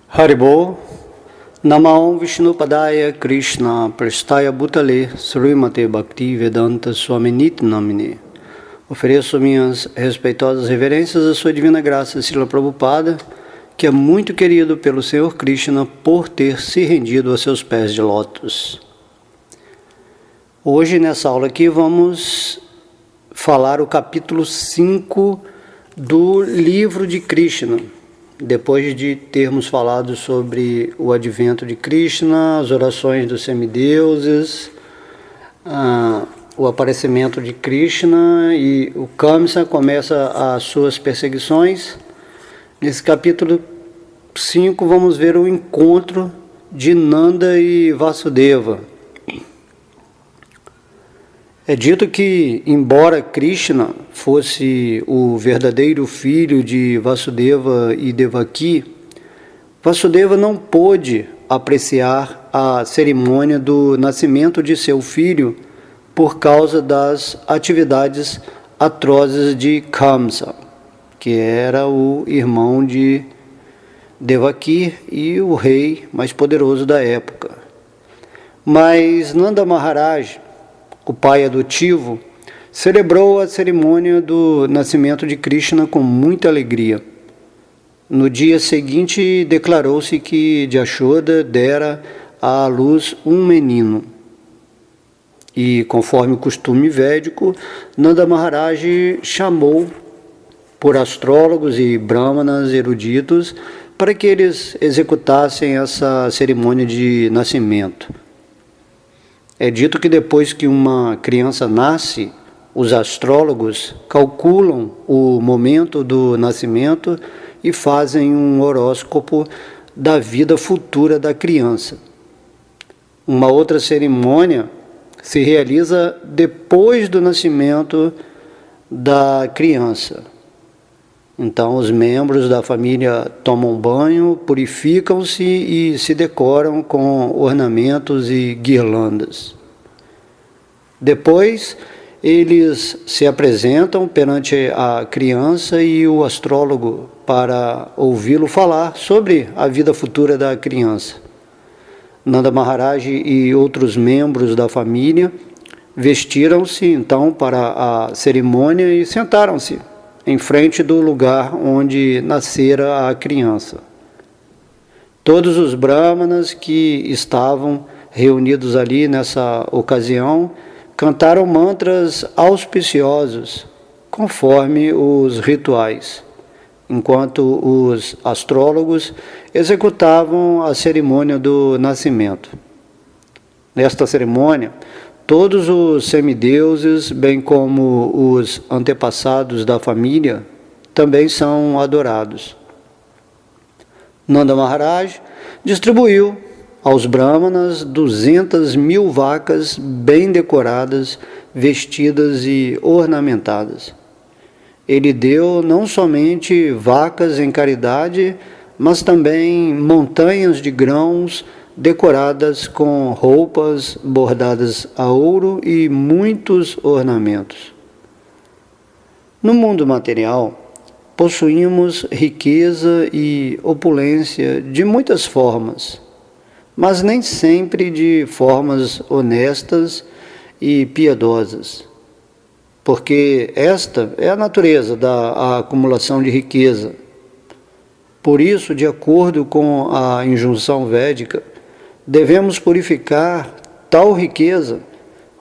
Haribol, Namo Vishnupadaya Krishna Prestaya Bhutale Srimate Bhakti Vedanta Swaminiti Namine. Ofereço minhas respeitosas reverências à sua divina graça, Srila Prabhupada, que é muito querido pelo Senhor Krishna por ter se rendido a seus pés de lótus. Hoje, nessa aula aqui, vamos falar o capítulo 5 do livro de Krishna. Depois de termos falado sobre o advento de Krishna, as orações dos semideuses, o aparecimento de Krishna, e o Kamsa começa as suas perseguições. Nesse capítulo 5 vamos ver o encontro de Nanda e Vasudeva. É dito que, embora Krishna fosse o verdadeiro filho de Vasudeva e Devaki, Vasudeva não pôde apreciar a cerimônia do nascimento de seu filho por causa das atividades atrozes de Kamsa, que era o irmão de Devaki e o rei mais poderoso da época. Mas Nanda Maharaj, o pai adotivo, celebrou a cerimônia do nascimento de Krishna com muita alegria. No dia seguinte, declarou-se que Jashoda dera à luz um menino. E, conforme o costume védico, Nanda Maharaj chamou por astrólogos e brahmanas eruditos para que eles executassem essa cerimônia de nascimento. É dito que depois que uma criança nasce, os astrólogos calculam o momento do nascimento e fazem um horóscopo da vida futura da criança. Uma outra cerimônia se realiza depois do nascimento da criança. Então, os membros da família tomam banho, purificam-se e se decoram com ornamentos e guirlandas. Depois, eles se apresentam perante a criança e o astrólogo para ouvi-lo falar sobre a vida futura da criança. Nanda Maharaj e outros membros da família vestiram-se então para a cerimônia e sentaram-se em frente do lugar onde nascera a criança. Todos os brahmanas que estavam reunidos ali nessa ocasião cantaram mantras auspiciosos, conforme os rituais, enquanto os astrólogos executavam a cerimônia do nascimento. Nesta cerimônia, todos os semideuses, bem como os antepassados da família, também são adorados. Nanda Maharaj distribuiu aos brahmanas 200.000 vacas bem decoradas, vestidas e ornamentadas. Ele deu não somente vacas em caridade, mas também montanhas de grãos decoradas com roupas bordadas a ouro e muitos ornamentos. No mundo material, possuímos riqueza e opulência de muitas formas, mas nem sempre de formas honestas e piedosas, porque esta é a natureza da acumulação de riqueza. Por isso, de acordo com a injunção védica, devemos purificar tal riqueza,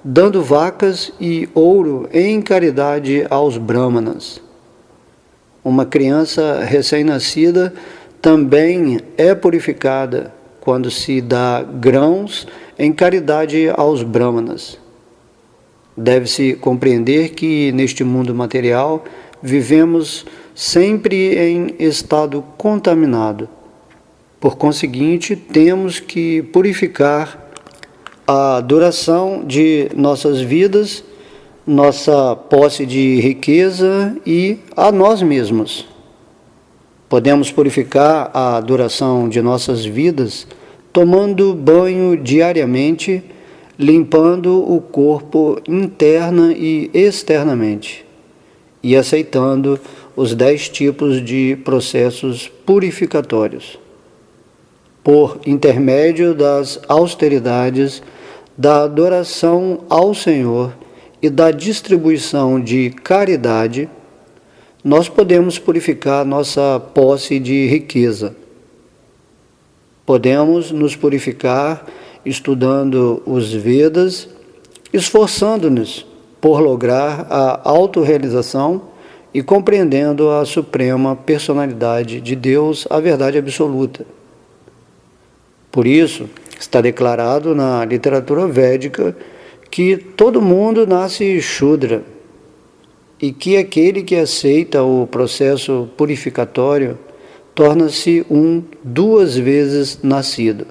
dando vacas e ouro em caridade aos brahmanas. Uma criança recém-nascida também é purificada quando se dá grãos em caridade aos brahmanas. Deve-se compreender que neste mundo material vivemos sempre em estado contaminado. Por conseguinte, temos que purificar a duração de nossas vidas, nossa posse de riqueza e a nós mesmos. Podemos purificar a duração de nossas vidas tomando banho diariamente, limpando o corpo interna e externamente, e aceitando os 10 tipos de processos purificatórios. por intermédio das austeridades, da adoração ao Senhor e da distribuição de caridade, nós podemos purificar nossa posse de riqueza. Podemos nos purificar estudando os Vedas, esforçando-nos por lograr a autorrealização e compreendendo a suprema personalidade de Deus, a verdade absoluta. Por isso, está declarado na literatura védica que todo mundo nasce Shudra e que aquele que aceita o processo purificatório torna-se duas vezes nascido.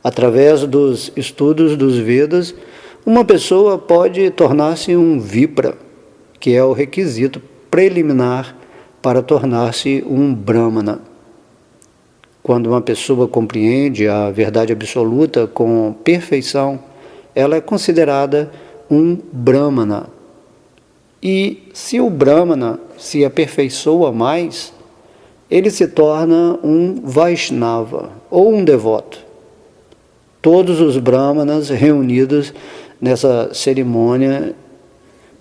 Através dos estudos dos Vedas, uma pessoa pode tornar-se um Vipra, que é o requisito preliminar para tornar-se um Brahmana. Quando uma pessoa compreende a verdade absoluta com perfeição, ela é considerada um Brahmana. E se o Brahmana se aperfeiçoa mais, ele se torna um Vaishnava, ou um devoto. Todos os Brahmanas reunidos nessa cerimônia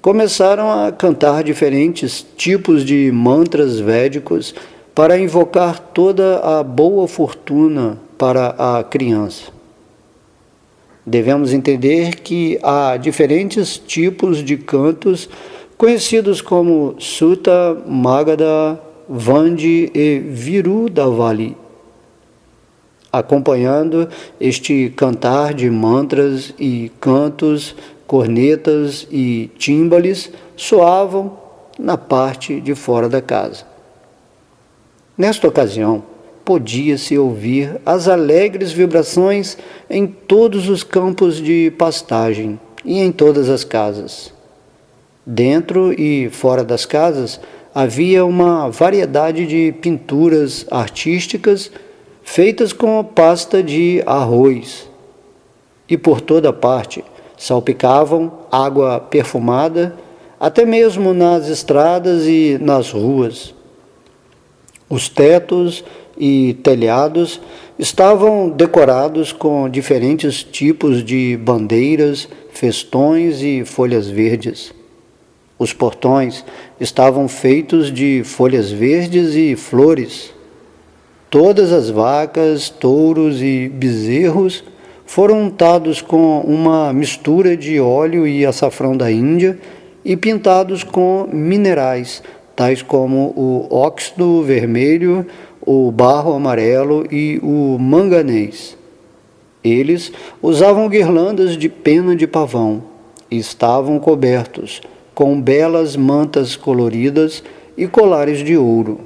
começaram a cantar diferentes tipos de mantras védicos para invocar toda a boa fortuna para a criança. Devemos entender que há diferentes tipos de cantos conhecidos como Sutta, Magadha, Vandi e Virudavali. Acompanhando este cantar de mantras e cantos, cornetas e tímbales soavam na parte de fora da casa. Nesta ocasião, podia-se ouvir as alegres vibrações em todos os campos de pastagem e em todas as casas. Dentro e fora das casas havia uma variedade de pinturas artísticas feitas com pasta de arroz. E por toda parte salpicavam água perfumada, até mesmo nas estradas e nas ruas. Os tetos e telhados estavam decorados com diferentes tipos de bandeiras, festões e folhas verdes. Os portões estavam feitos de folhas verdes e flores. Todas as vacas, touros e bezerros foram untados com uma mistura de óleo e açafrão da Índia e pintados com minerais, tais como o óxido vermelho, o barro amarelo e o manganês. Eles usavam guirlandas de pena de pavão e estavam cobertos com belas mantas coloridas e colares de ouro.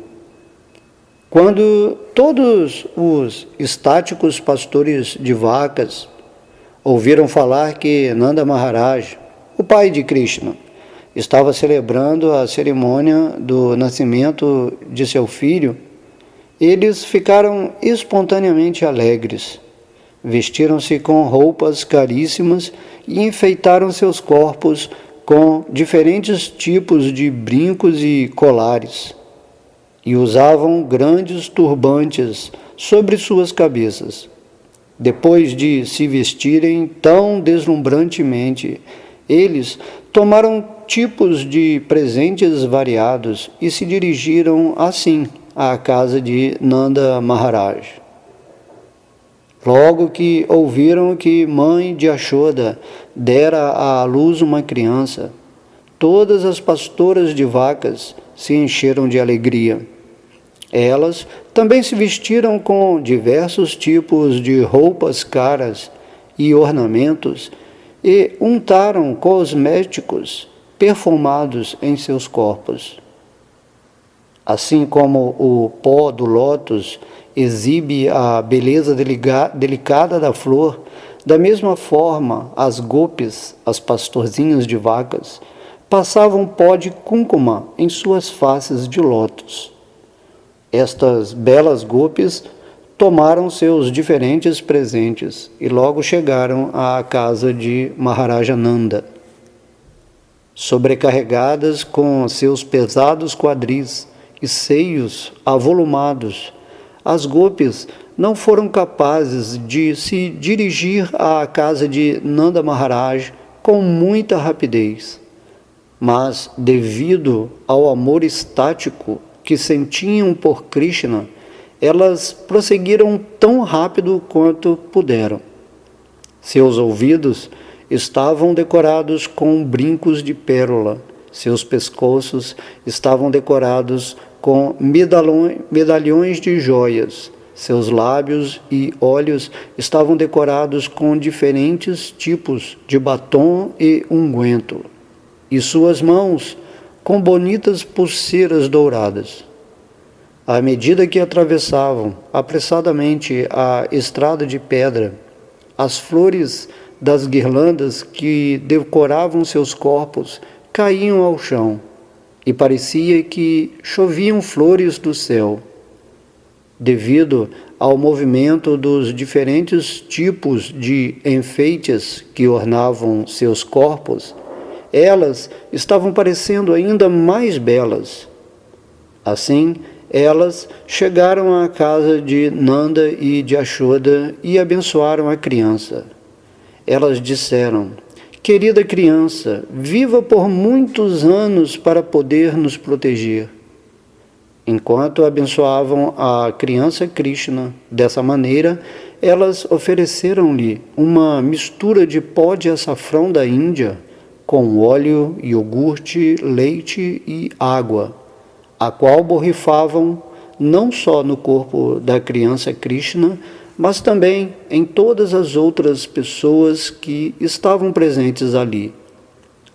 Quando todos os estáticos pastores de vacas ouviram falar que Nanda Maharaj, o pai de Krishna, estava celebrando a cerimônia do nascimento de seu filho, eles ficaram espontaneamente alegres. Vestiram-se com roupas caríssimas e enfeitaram seus corpos com diferentes tipos de brincos e colares, e usavam grandes turbantes sobre suas cabeças. Depois de se vestirem tão deslumbrantemente, eles tomaram tipos de presentes variados e se dirigiram assim à casa de Nanda Maharaj. Logo que ouviram que mãe de Yashoda dera à luz uma criança, todas as pastoras de vacas se encheram de alegria. Elas também se vestiram com diversos tipos de roupas caras e ornamentos e untaram cosméticos perfumados em seus corpos. Assim como o pó do lótus exibe a beleza delicada da flor, da mesma forma as gopis, as pastorzinhas de vacas, passavam pó de cúrcuma em suas faces de lótus. Estas belas gopis tomaram seus diferentes presentes e logo chegaram à casa de Maharaja Nanda. Sobrecarregadas com seus pesados quadris e seios avolumados, as gopis não foram capazes de se dirigir à casa de Nanda Maharaj com muita rapidez, mas devido ao amor estático que sentiam por Krishna, elas prosseguiram tão rápido quanto puderam. Seus ouvidos estavam decorados com brincos de pérola, seus pescoços estavam decorados com medalhões de joias, seus lábios e olhos estavam decorados com diferentes tipos de batom e unguento, e suas mãos com bonitas pulseiras douradas. À medida que atravessavam apressadamente a estrada de pedra, as flores das guirlandas que decoravam seus corpos caíam ao chão, e parecia que choviam flores do céu. Devido ao movimento dos diferentes tipos de enfeites que ornavam seus corpos, elas estavam parecendo ainda mais belas. Assim, elas chegaram à casa de Nanda e de Yashoda e abençoaram a criança. Elas disseram: querida criança, viva por muitos anos para poder nos proteger. Enquanto abençoavam a criança Krishna dessa maneira, elas ofereceram-lhe uma mistura de pó de açafrão da Índia com óleo, iogurte, leite e água, a qual borrifavam não só no corpo da criança Krishna, mas também em todas as outras pessoas que estavam presentes ali.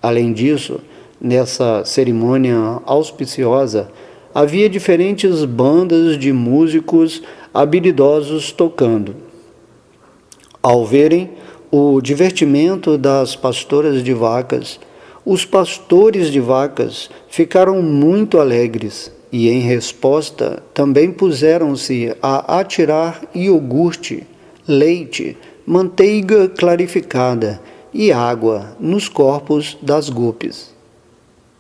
Além disso, nessa cerimônia auspiciosa, havia diferentes bandas de músicos habilidosos tocando. Ao verem o divertimento das pastoras de vacas, os pastores de vacas ficaram muito alegres e, em resposta, também puseram-se a atirar iogurte, leite, manteiga clarificada e água nos corpos das gopis.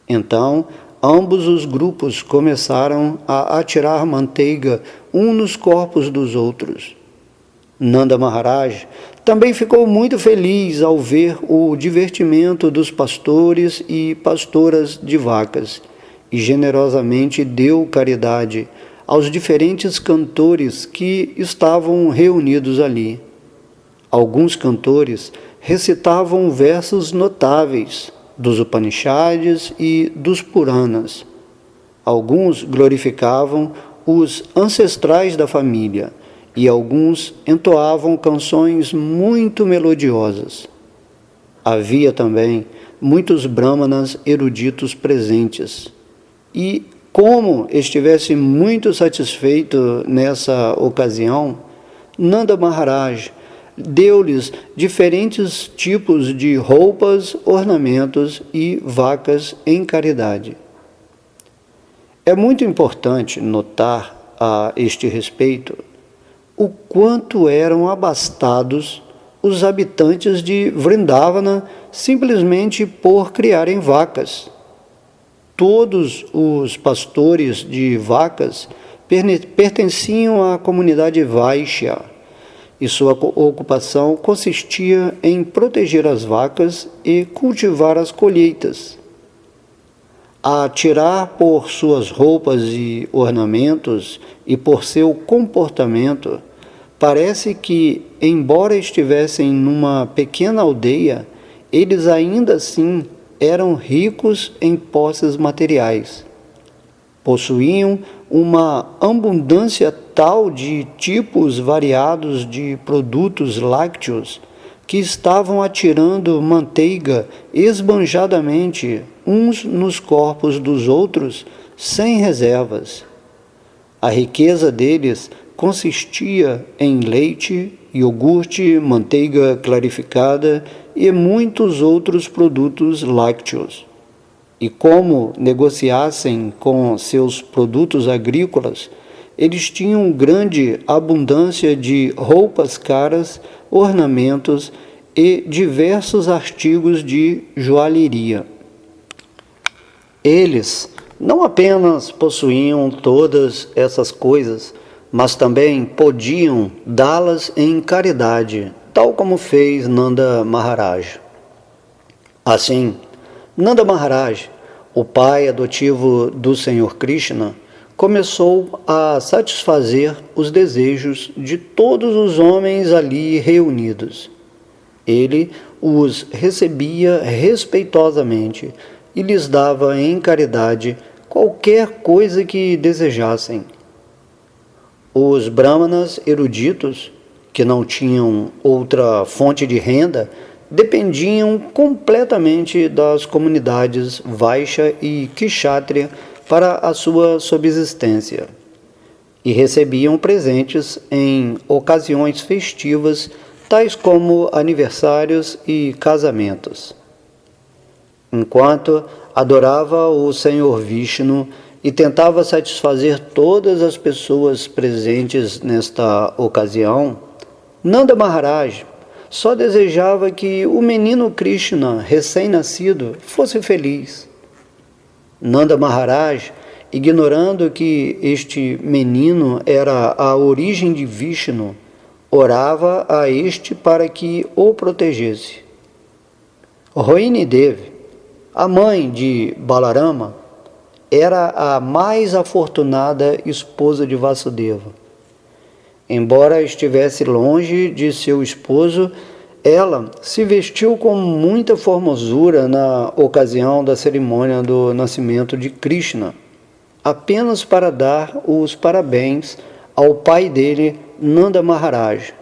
Então, ambos os grupos começaram a atirar manteiga um nos corpos dos outros. Nanda Maharaj também ficou muito feliz ao ver o divertimento dos pastores e pastoras de vacas e generosamente deu caridade aos diferentes cantores que estavam reunidos ali. Alguns cantores recitavam versos notáveis dos Upanishads e dos Puranas. Alguns glorificavam os ancestrais da família e alguns entoavam canções muito melodiosas. Havia também muitos brahmanas eruditos presentes. E, como estivesse muito satisfeito nessa ocasião, Nanda Maharaj deu-lhes diferentes tipos de roupas, ornamentos e vacas em caridade. É muito importante notar a este respeito o quanto eram abastados os habitantes de Vrindavana simplesmente por criarem vacas. Todos os pastores de vacas pertenciam à comunidade Vaishya, e sua ocupação consistia em proteger as vacas e cultivar as colheitas. A tirar por suas roupas e ornamentos e por seu comportamento, parece que, embora estivessem numa pequena aldeia, eles ainda assim eram ricos em posses materiais. Possuíam uma abundância tal de tipos variados de produtos lácteos que estavam atirando manteiga esbanjadamente uns nos corpos dos outros sem reservas. A riqueza deles consistia em leite, iogurte, manteiga clarificada e muitos outros produtos lácteos. E como negociassem com seus produtos agrícolas, eles tinham grande abundância de roupas caras, ornamentos e diversos artigos de joalheria. Eles não apenas possuíam todas essas coisas, mas também podiam dá-las em caridade, tal como fez Nanda Maharaj. Assim, Nanda Maharaj, o pai adotivo do Senhor Krishna, começou a satisfazer os desejos de todos os homens ali reunidos. Ele os recebia respeitosamente e lhes dava em caridade qualquer coisa que desejassem. Os brahmanas eruditos, que não tinham outra fonte de renda, dependiam completamente das comunidades Vaishya e Kshatriya para a sua subsistência, e recebiam presentes em ocasiões festivas, tais como aniversários e casamentos. Enquanto adorava o Senhor Vishnu e tentava satisfazer todas as pessoas presentes nesta ocasião, Nanda Maharaj só desejava que o menino Krishna, recém-nascido, fosse feliz. Nanda Maharaj, ignorando que este menino era a origem de Vishnu, orava a este para que o protegesse. Rohini Devi, a mãe de Balarama, era a mais afortunada esposa de Vasudeva. Embora estivesse longe de seu esposo, ela se vestiu com muita formosura na ocasião da cerimônia do nascimento de Krishna, apenas para dar os parabéns ao pai dele, Nanda Maharaj.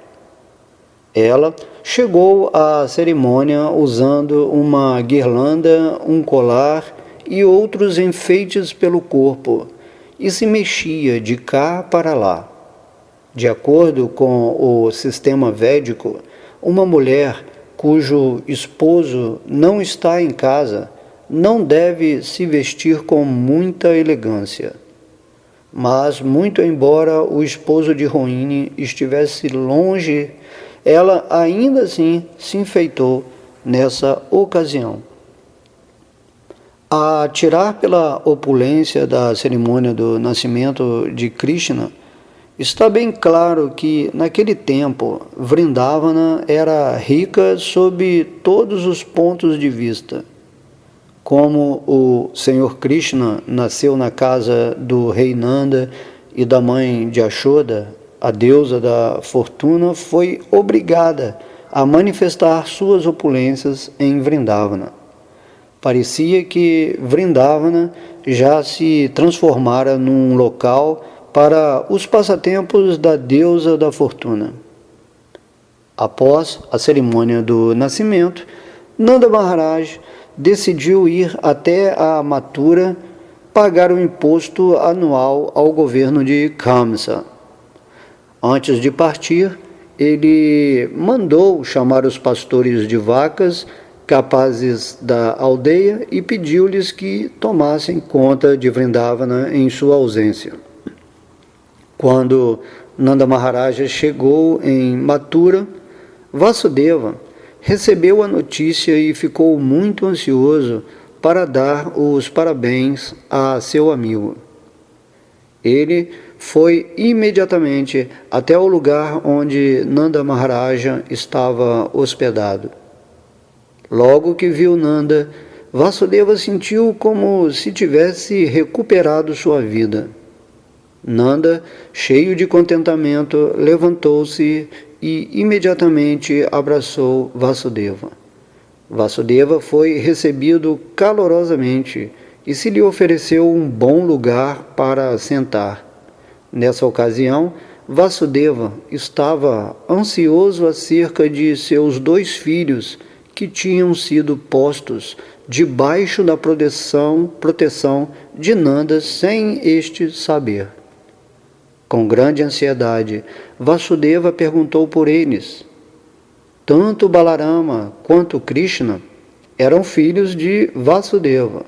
Ela chegou à cerimônia usando uma guirlanda, um colar e outros enfeites pelo corpo, e se mexia de cá para lá. De acordo com o sistema védico, uma mulher cujo esposo não está em casa não deve se vestir com muita elegância. Mas, muito embora o esposo de Rohini estivesse longe, ela ainda assim se enfeitou nessa ocasião. A tirar pela opulência da cerimônia do nascimento de Krishna, está bem claro que, naquele tempo, Vrindavana era rica sob todos os pontos de vista. Como o Senhor Krishna nasceu na casa do rei Nanda e da mãe de Yashoda, a deusa da fortuna foi obrigada a manifestar suas opulências em Vrindavana. Parecia que Vrindavana já se transformara num local para os passatempos da deusa da fortuna. Após a cerimônia do nascimento, Nanda Maharaj decidiu ir até a Mathura pagar o imposto anual ao governo de Kamsa. Antes de partir, ele mandou chamar os pastores de vacas capazes da aldeia e pediu-lhes que tomassem conta de Vrindavana em sua ausência. Quando Nanda Maharaj chegou em Mathura, Vasudeva recebeu a notícia e ficou muito ansioso para dar os parabéns a seu amigo. Ele foi imediatamente até o lugar onde Nanda Maharaj estava hospedado. Logo que viu Nanda, Vasudeva sentiu como se tivesse recuperado sua vida. Nanda, cheio de contentamento, levantou-se e imediatamente abraçou Vasudeva. Vasudeva foi recebido calorosamente e se lhe ofereceu um bom lugar para sentar. Nessa ocasião, Vasudeva estava ansioso acerca de seus 2 filhos que tinham sido postos debaixo da proteção de Nanda sem este saber. Com grande ansiedade, Vasudeva perguntou por eles. Tanto Balarama quanto Krishna eram filhos de Vasudeva.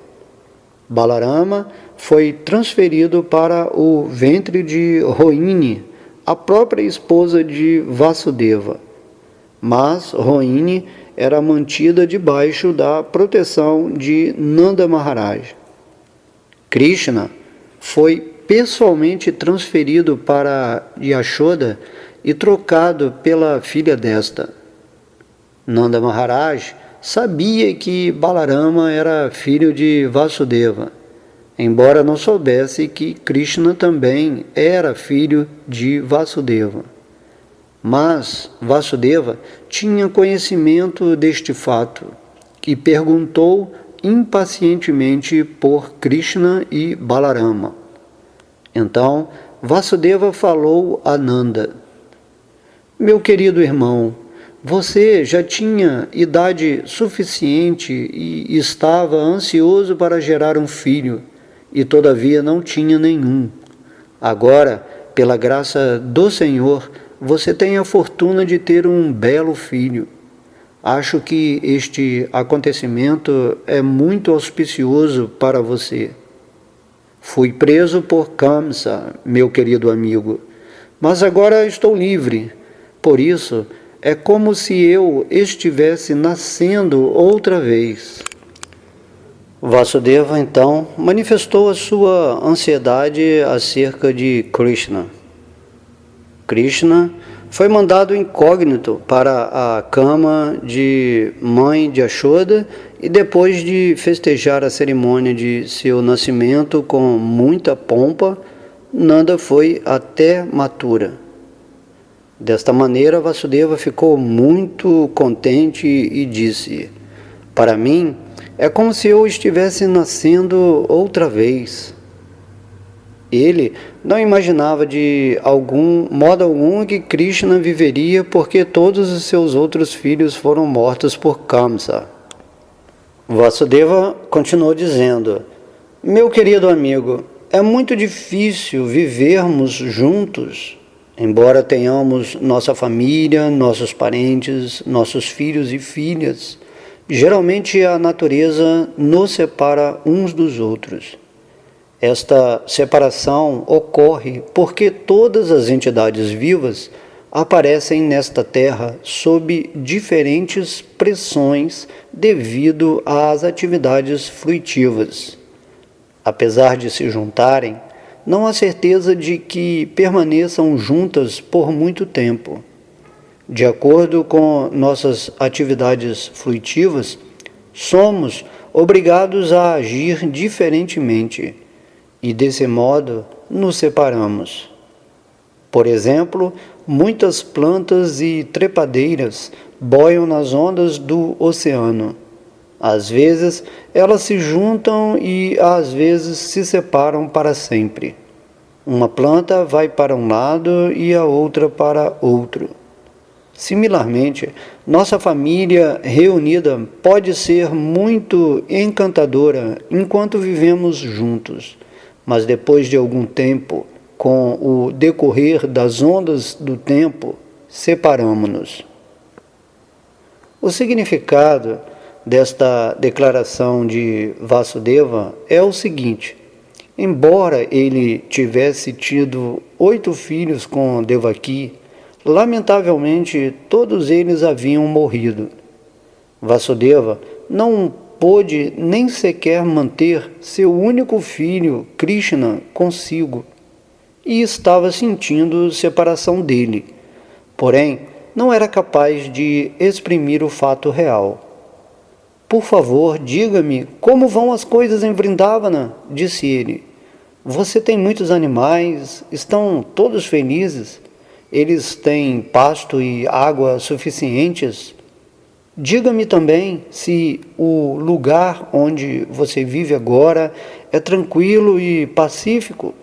Balarama foi transferido para o ventre de Rohini, a própria esposa de Vasudeva. Mas Rohini era mantida debaixo da proteção de Nanda Maharaj. Krishna foi pessoalmente transferido para Yashoda e trocado pela filha desta. Nanda Maharaj sabia que Balarama era filho de Vasudeva, embora não soubesse que Krishna também era filho de Vasudeva. Mas Vasudeva tinha conhecimento deste fato e perguntou impacientemente por Krishna e Balarama. Então Vasudeva falou a Nanda: meu querido irmão, você já tinha idade suficiente e estava ansioso para gerar um filho, e todavia não tinha nenhum. Agora, pela graça do Senhor, você tem a fortuna de ter um belo filho. Acho que este acontecimento é muito auspicioso para você. Fui preso por Kamsa, meu querido amigo, mas agora estou livre. Por isso, é como se eu estivesse nascendo outra vez. Vasudeva, então, manifestou a sua ansiedade acerca de Krishna. Krishna foi mandado incógnito para a cama de mãe de Yashoda e depois de festejar a cerimônia de seu nascimento com muita pompa, Nanda foi até Mathura. Desta maneira, Vasudeva ficou muito contente e disse: para mim, é como se eu estivesse nascendo outra vez. Ele não imaginava de modo algum que Krishna viveria, porque todos os seus outros filhos foram mortos por Kamsa. Vasudeva continuou dizendo: meu querido amigo, é muito difícil vivermos juntos. Embora tenhamos nossa família, nossos parentes, nossos filhos e filhas, geralmente a natureza nos separa uns dos outros. Esta separação ocorre porque todas as entidades vivas aparecem nesta terra sob diferentes pressões devido às atividades fruitivas. Apesar de se juntarem, não há certeza de que permaneçam juntas por muito tempo. De acordo com nossas atividades fruitivas, somos obrigados a agir diferentemente e, desse modo, nos separamos. Por exemplo, muitas plantas e trepadeiras boiam nas ondas do oceano. Às vezes, elas se juntam e às vezes se separam para sempre. Uma planta vai para um lado e a outra para outro. Similarmente, nossa família reunida pode ser muito encantadora enquanto vivemos juntos, mas depois de algum tempo, com o decorrer das ondas do tempo, separamo-nos. O significado desta declaração de Vasudeva é o seguinte: embora ele tivesse tido 8 filhos com Devaki, lamentavelmente todos eles haviam morrido. Vasudeva não pôde nem sequer manter seu único filho, Krishna, consigo, e estava sentindo separação dele, porém não era capaz de exprimir o fato real. Por favor, diga-me como vão as coisas em Vrindavana, disse ele. Você tem muitos animais, estão todos felizes, eles têm pasto e água suficientes. Diga-me também se o lugar onde você vive agora é tranquilo e pacífico.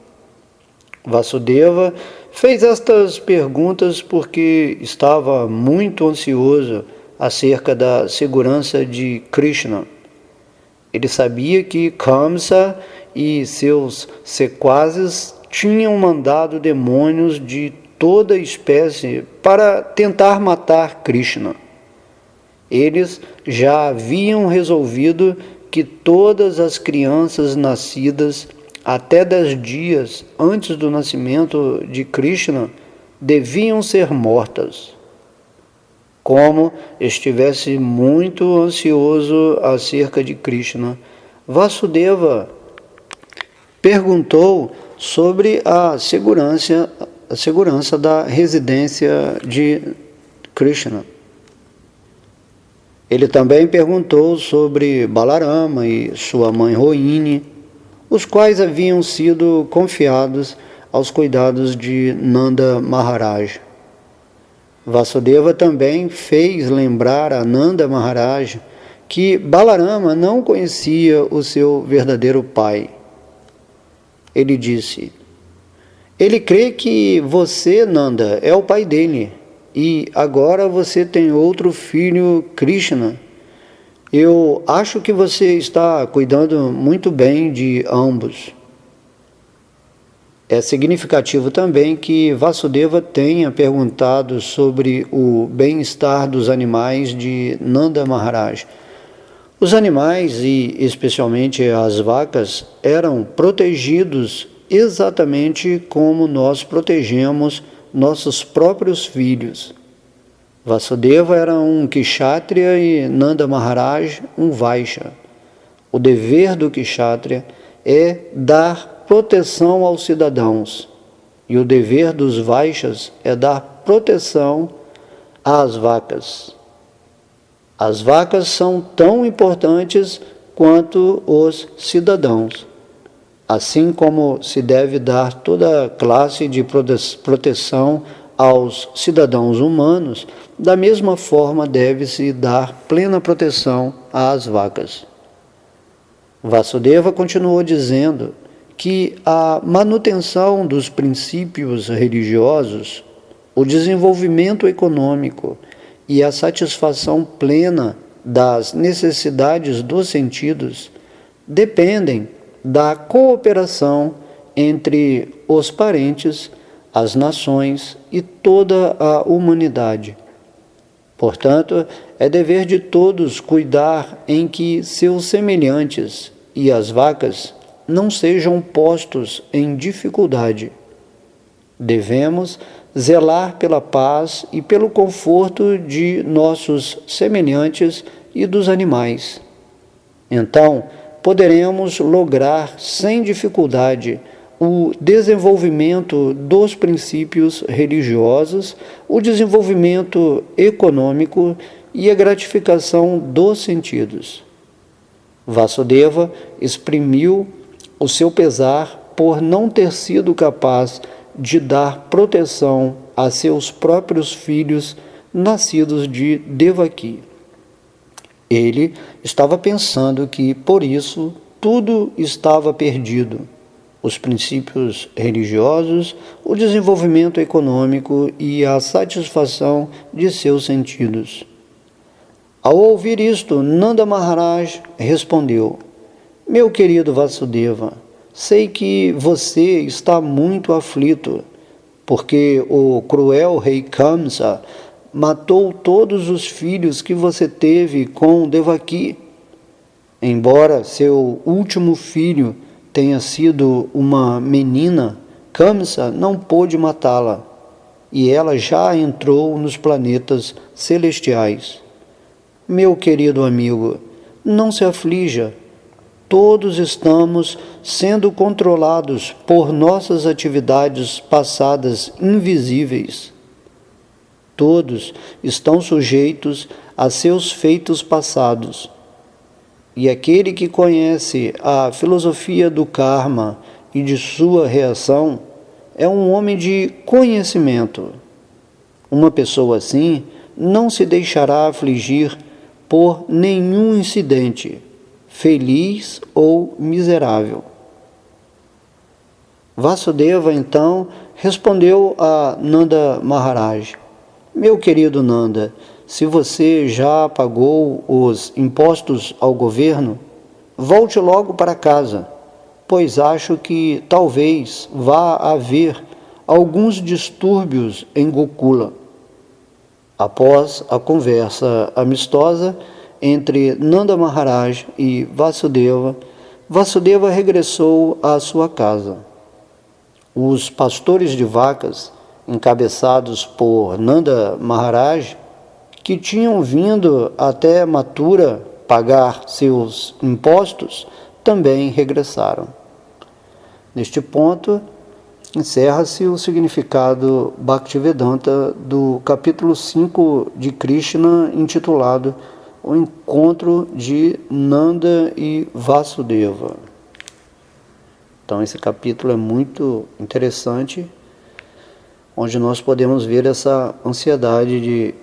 Vasudeva fez estas perguntas porque estava muito ansioso acerca da segurança de Krishna. Ele sabia que Kamsa e seus sequazes tinham mandado demônios de toda espécie para tentar matar Krishna. Eles já haviam resolvido que todas as crianças nascidas até 10 dias antes do nascimento de Krishna deviam ser mortas. Como estivesse muito ansioso acerca de Krishna, Vasudeva perguntou sobre a segurança da residência de Krishna. Ele também perguntou sobre Balarama e sua mãe Rohini, os quais haviam sido confiados aos cuidados de Nanda Maharaj. Vasudeva também fez lembrar a Nanda Maharaj que Balarama não conhecia o seu verdadeiro pai. Ele disse: ele crê que você, Nanda, é o pai dele, e agora você tem outro filho, Krishna. Eu acho que você está cuidando muito bem de ambos. É significativo também que Vasudeva tenha perguntado sobre o bem-estar dos animais de Nanda Maharaj. Os animais, e especialmente as vacas, eram protegidos exatamente como nós protegemos nossos próprios filhos. Vasudeva era um Kshatriya e Nanda Maharaj um Vaishya. O dever do Kshatriya é dar proteção aos cidadãos, e o dever dos Vaishyas é dar proteção às vacas. As vacas são tão importantes quanto os cidadãos, assim como se deve dar toda classe de proteção aos cidadãos humanos, da mesma forma deve-se dar plena proteção às vacas. Vasudeva continuou dizendo que a manutenção dos princípios religiosos, o desenvolvimento econômico e a satisfação plena das necessidades dos sentidos dependem da cooperação entre os parentes, as nações e toda a humanidade. Portanto, é dever de todos cuidar em que seus semelhantes e as vacas não sejam postos em dificuldade. Devemos zelar pela paz e pelo conforto de nossos semelhantes e dos animais. Então, poderemos lograr sem dificuldade o desenvolvimento dos princípios religiosos, o desenvolvimento econômico e a gratificação dos sentidos. Vasudeva exprimiu o seu pesar por não ter sido capaz de dar proteção a seus próprios filhos nascidos de Devaki. Ele estava pensando que, por isso, tudo estava perdido: os princípios religiosos, o desenvolvimento econômico e a satisfação de seus sentidos. Ao ouvir isto, Nanda Maharaj respondeu: meu querido Vasudeva, sei que você está muito aflito, porque o cruel rei Kamsa matou todos os filhos que você teve com Devaki. Embora seu último filho tenha sido uma menina, Kamsa não pôde matá-la, e ela já entrou nos planetas celestiais. Meu querido amigo, não se aflija. Todos estamos sendo controlados por nossas atividades passadas invisíveis. Todos estão sujeitos a seus feitos passados. E aquele que conhece a filosofia do karma e de sua reação é um homem de conhecimento. Uma pessoa assim não se deixará afligir por nenhum incidente, feliz ou miserável. Vasudeva, então, respondeu a Nanda Maharaj: meu querido Nanda, se você já pagou os impostos ao governo, volte logo para casa, pois acho que talvez vá haver alguns distúrbios em Gokula. Após a conversa amistosa entre Nanda Maharaj e Vasudeva, Vasudeva regressou à sua casa. Os pastores de vacas, encabeçados por Nanda Maharaj, que tinham vindo até Mathura pagar seus impostos, também regressaram. Neste ponto, encerra-se o significado Bhaktivedanta do capítulo 5 de Krishna, intitulado O Encontro de Nanda e Vasudeva. Então esse capítulo é muito interessante, onde nós podemos ver essa ansiedade de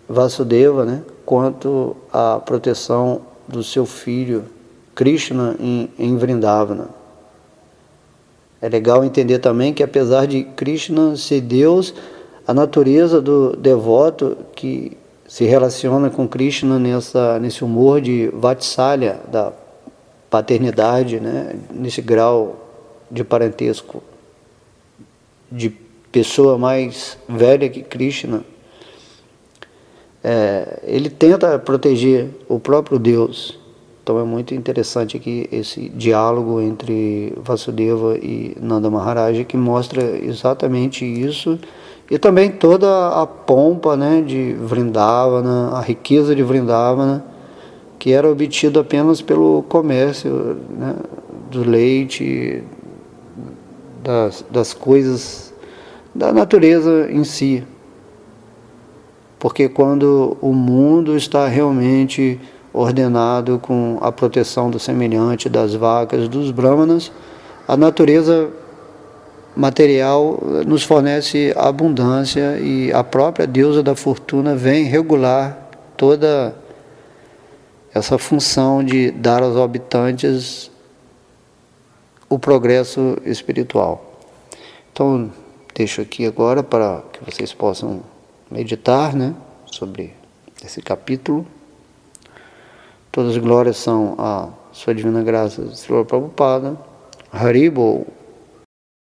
Vasudeva, né, quanto à proteção do seu filho Krishna em Vrindavana. É legal entender também que, apesar de Krishna ser Deus, a natureza do devoto que se relaciona com Krishna nesse humor de Vatsalya, da paternidade, né, nesse grau de parentesco, de pessoa mais velha que Krishna, ele tenta proteger o próprio Deus. Então é muito interessante aqui esse diálogo entre Vasudeva e Nanda Maharaj, que mostra exatamente isso, e também toda a pompa, né, de Vrindavana, a riqueza de Vrindavana, que era obtida apenas pelo comércio, né, do leite, das coisas da natureza em si. Porque quando o mundo está realmente ordenado com a proteção do semelhante, das vacas, dos brahmanas, a natureza material nos fornece abundância, e a própria deusa da fortuna vem regular toda essa função de dar aos habitantes o progresso espiritual. Então, deixo aqui agora para que vocês possam meditar, né, sobre esse capítulo. Todas as glórias são a Sua Divina Graça, Srila Prabhupada. Haribol.